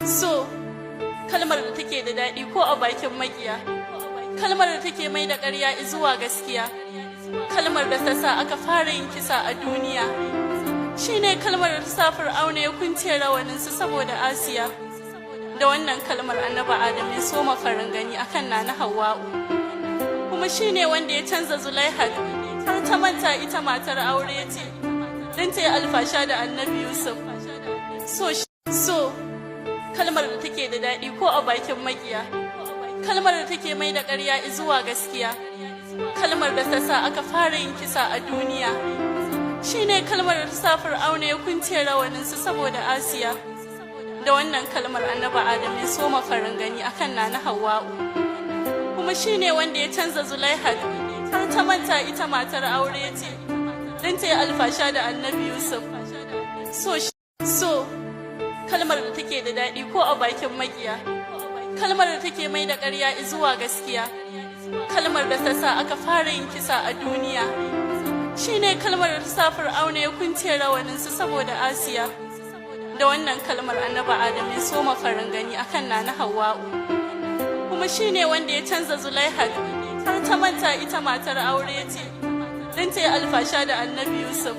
So, kalmar da take da daɗi ko a bakin makiya, kalmar da take mai da ƙarya zuwa gaskiya, kalmar da ta sa aka fara yin kisa a duniya, shine kalmar da ta sa Fir'auna ya kunce rawaninsa saboda Asiya. Da wannan kalmar Annabi Adam ya soma farin gani akan Nana Hawwa'u, kuma shine wanda ya canza Zulaihat har ta manta ita matar aure ce, don ta yi alfasha da Annabi Yusuf. So, kalmar da take da daɗi ko a bakin makiya, kalmar da take mai da ƙarya zuwa gaskiya, kalmar da ta sa aka fara yin kisa a duniya, shine kalmar da ta sa Fir'auna ya kunce rawaninsa saboda Asiya. Da wannan kalmar Annabi Adam ya soma farin gani akan Nana Hawwa'u, kuma shine wanda ya canza Zulaihat har ta manta ita matar aure ce, don ta yi alfasha da Annabi Yusuf. So, kalmar da take da daɗi ko a bakin makiya, kalmar da take mai da ƙarya zuwa gaskiya, kalmar da ta sa aka fara yin kisa a duniya, shine kalmar da ta sa Fir'auna ya kunce rawaninsa saboda Asiya. Da wannan kalmar Annabi Adam ya soma farin gani akan Nana Hawwa'u, kuma shine wanda ya canza Zulaihat har ta manta ita matar aure ce, don ta yi alfasha da Annabi Yusuf.